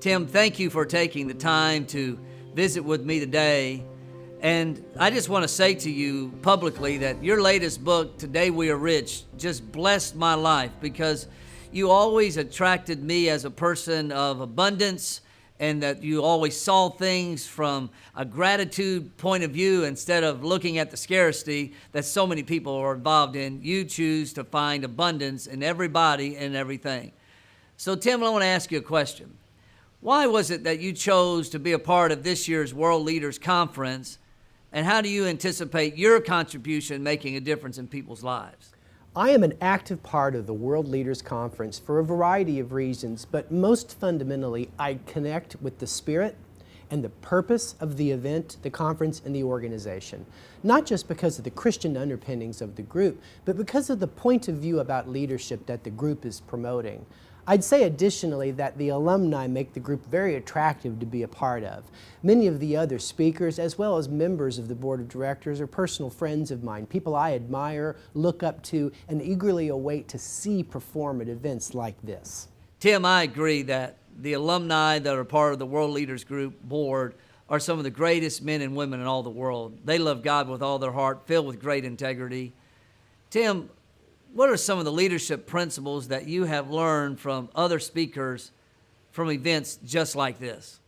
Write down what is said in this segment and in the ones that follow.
Tim, thank you for taking the time to visit with me today. And I just want to say to you publicly that your latest book, Today We Are Rich, just blessed my life because you always attracted me as a person of abundance, and that you always saw things from a gratitude point of view instead of looking at the scarcity that so many people are involved in. You choose to find abundance in everybody and everything. So, Tim, I want to ask you a question. Why was it that you chose to be a part of this year's World Leaders Conference, and how do you anticipate your contribution making a difference in people's lives? I am an active part of the World Leaders Conference for a variety of reasons, but most fundamentally, I connect with the spirit and the purpose of the event, the conference, and the organization. Not just because of the Christian underpinnings of the group, but because of the point of view about leadership that the group is promoting. I'd say additionally that the alumni make the group very attractive to be a part of. Many of the other speakers, as well as members of the board of directors, are personal friends of mine, people I admire, look up to, and eagerly await to see perform at events like this. Tim, I agree that the alumni that are part of the World Leaders Group board are some of the greatest men and women in all the world. They love God with all their heart, filled with great integrity. Tim, what are some of the leadership principles that you have learned from other speakers from events just like this?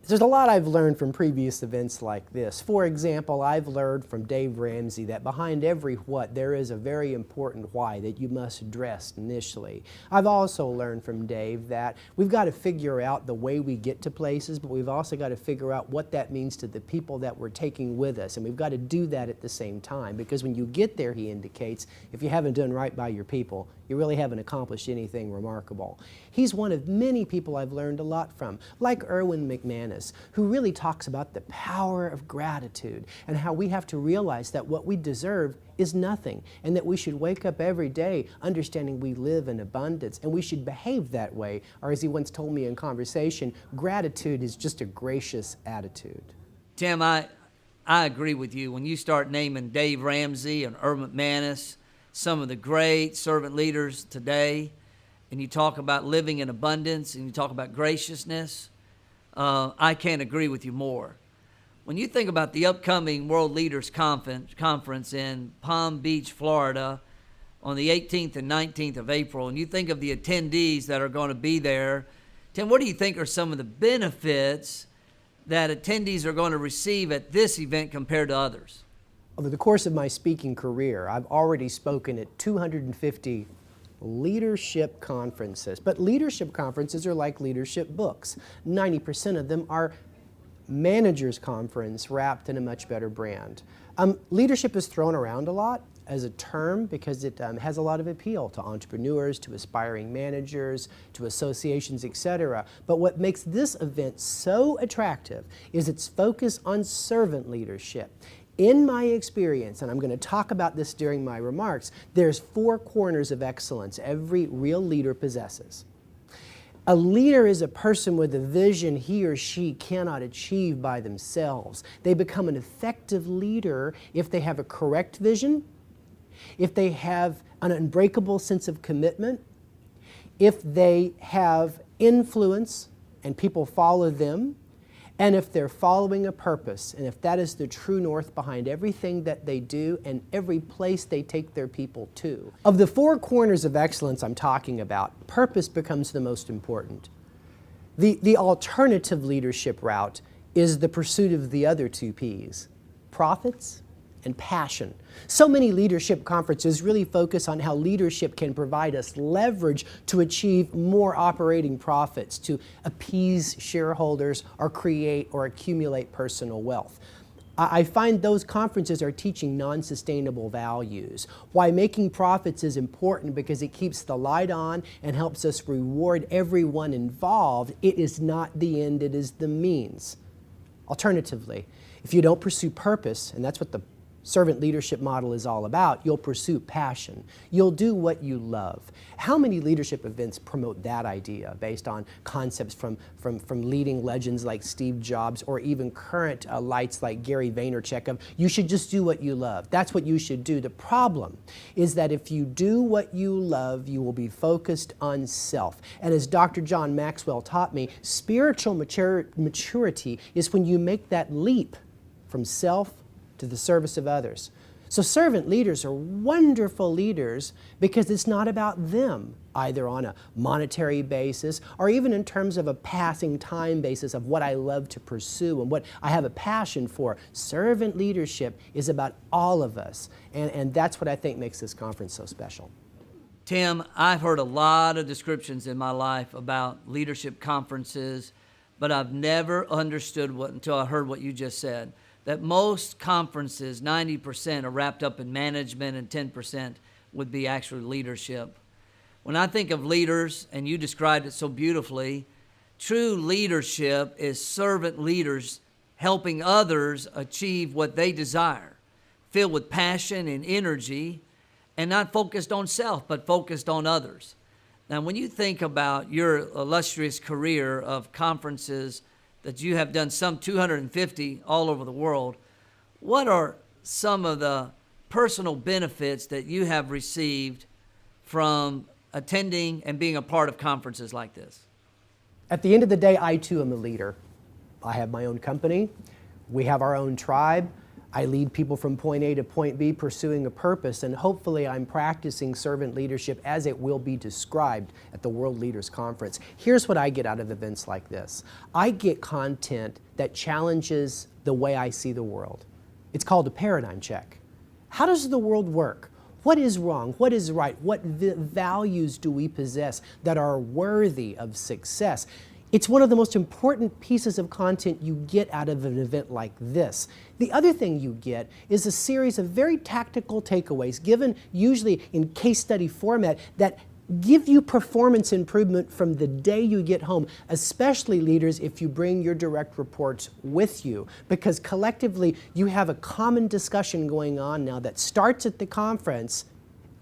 There's a lot I've learned from previous events like this. For example, I've learned from Dave Ramsey that behind every what, there is a very important why that you must address initially. I've also learned from Dave that we've got to figure out the way we get to places, but we've also got to figure out what that means to the people that we're taking with us, and we've got to do that at the same time, because when you get there, he indicates, if you haven't done right by your people, you really haven't accomplished anything remarkable. He's one of many people I've learned a lot from, like Erwin McManus, who really talks about the power of gratitude and how we have to realize that what we deserve is nothing, and that we should wake up every day understanding we live in abundance, and we should behave that way, or as he once told me in conversation, gratitude is just a gracious attitude. Tim, I agree with you. When you start naming Dave Ramsey and Erwin McManus, some of the great servant leaders today, and you talk about living in abundance, and you talk about graciousness, I can't agree with you more. When you think about the upcoming World Leaders Conference in Palm Beach, Florida, on the 18th and 19th of April, and you think of the attendees that are going to be there, Tim, what do you think are some of the benefits that attendees are going to receive at this event compared to others? Over the course of my speaking career, I've already spoken at 250 leadership conferences. But leadership conferences are like leadership books. 90% of them are managers' conference wrapped in a much better brand. Leadership is thrown around a lot as a term because it has a lot of appeal to entrepreneurs, to aspiring managers, to associations, etc. But what makes this event so attractive is its focus on servant leadership. In my experience, and I'm going to talk about this during my remarks, there's 4 corners of excellence every real leader possesses. A leader is a person with a vision he or she cannot achieve by themselves. They become an effective leader if they have a correct vision, if they have an unbreakable sense of commitment, if they have influence and people follow them, and if they're following a purpose, and if that is the true north behind everything that they do and every place they take their people to. Of the 4 corners of excellence I'm talking about, purpose becomes the most important. The alternative leadership route is the pursuit of the other 2 P's, profits and passion. So many leadership conferences really focus on how leadership can provide us leverage to achieve more operating profits, to appease shareholders or create or accumulate personal wealth. I find those conferences are teaching non-sustainable values. Why making profits is important because it keeps the light on and helps us reward everyone involved. It is not the end, it is the means. Alternatively, if you don't pursue purpose, and that's what the servant leadership model is all about. You'll pursue passion. You'll do what you love. How many leadership events promote that idea based on concepts from leading legends like Steve Jobs or even current lights like Gary Vaynerchuk of you should just do what you love. That's what you should do. The problem is that if you do what you love, you will be focused on self. And as Dr. John Maxwell taught me, spiritual maturity is when you make that leap from self to the service of others. So servant leaders are wonderful leaders because it's not about them, either on a monetary basis or even in terms of a passing time basis of what I love to pursue and what I have a passion for. Servant leadership is about all of us, and that's what I think makes this conference so special. Tim, I've heard a lot of descriptions in my life about leadership conferences, but I've never understood until I heard what you just said, that most conferences, 90% are wrapped up in management and 10% would be actually leadership. When I think of leaders, and you described it so beautifully, true leadership is servant leaders helping others achieve what they desire, filled with passion and energy, and not focused on self, but focused on others. Now, when you think about your illustrious career of conferences that you have done some 250 all over the world, what are some of the personal benefits that you have received from attending and being a part of conferences like this? At the end of the day, I too am a leader. I have my own company. We have our own tribe. I lead people from point A to point B pursuing a purpose, and hopefully I'm practicing servant leadership as it will be described at the World Leaders Conference. Here's what I get out of events like this. I get content that challenges the way I see the world. It's called a paradigm check. How does the world work? What is wrong? What is right? What values do we possess that are worthy of success? It's one of the most important pieces of content you get out of an event like this. The other thing you get is a series of very tactical takeaways given usually in case study format that give you performance improvement from the day you get home, especially leaders if you bring your direct reports with you, because collectively you have a common discussion going on now that starts at the conference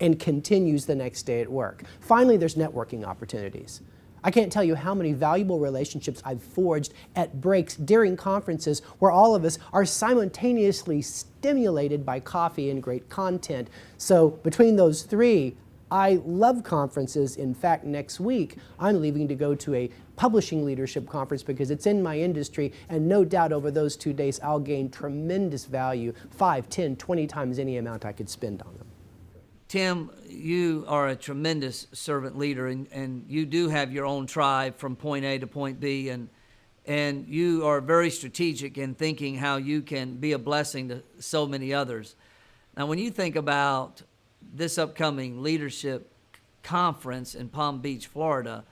and continues the next day at work. Finally, there's networking opportunities. I can't tell you how many valuable relationships I've forged at breaks during conferences where all of us are simultaneously stimulated by coffee and great content. So between those three, I love conferences. In fact, next week, I'm leaving to go to a publishing leadership conference because it's in my industry, and no doubt over those 2 days, I'll gain tremendous value, 5, 10, 20 times any amount I could spend on them. Tim, you are a tremendous servant leader, and you do have your own tribe from point A to point B, and you are very strategic in thinking how you can be a blessing to so many others. Now, when you think about this upcoming leadership conference in Palm Beach, Florida,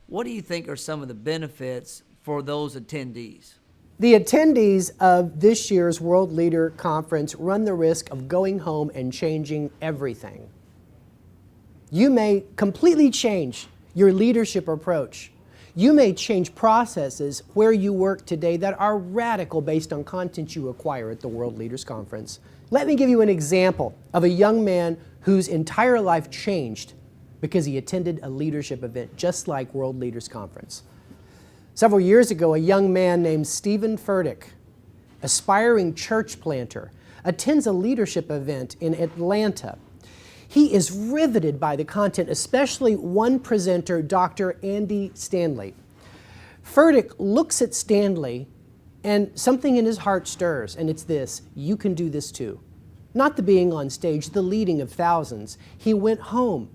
what do you think are some of the benefits for those attendees? The attendees of this year's World Leader Conference run the risk of going home and changing everything. You may completely change your leadership approach. You may change processes where you work today that are radical based on content you acquire at the World Leaders Conference. Let me give you an example of a young man whose entire life changed because he attended a leadership event just like World Leaders Conference. Several years ago, a young man named Stephen Furtick, aspiring church planter, attends a leadership event in Atlanta. He is riveted by the content, especially one presenter, Dr. Andy Stanley. Furtick looks at Stanley and something in his heart stirs, and it's this: you can do this too. Not the being on stage, the leading of thousands. He went home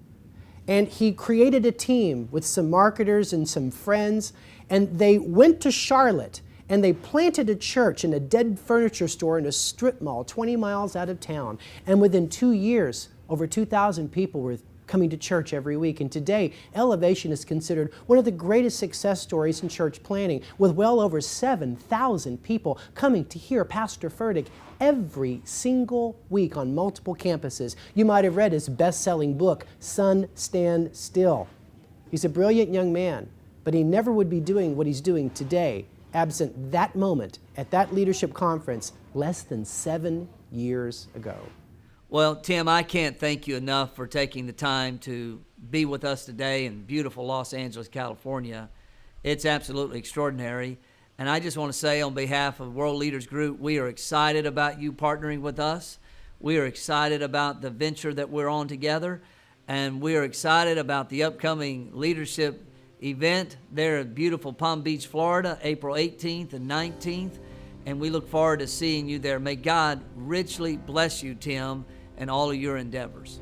and he created a team with some marketers and some friends, and they went to Charlotte and they planted a church in a dead furniture store in a strip mall 20 miles out of town. And within 2 years, over 2,000 people were coming to church every week. And today, Elevation is considered one of the greatest success stories in church planting, with well over 7,000 people coming to hear Pastor Furtick every single week on multiple campuses. You might have read his best-selling book, Sun Stand Still. He's a brilliant young man, but he never would be doing what he's doing today absent that moment at that leadership conference less than 7 years ago. Well, Tim, I can't thank you enough for taking the time to be with us today in beautiful Los Angeles, California. It's absolutely extraordinary. And I just want to say on behalf of World Leaders Group, we are excited about you partnering with us. We are excited about the venture that we're on together. And we are excited about the upcoming leadership event there at beautiful Palm Beach, Florida, April 18th and 19th. And we look forward to seeing you there. May God richly bless you, Tim, and all of your endeavors.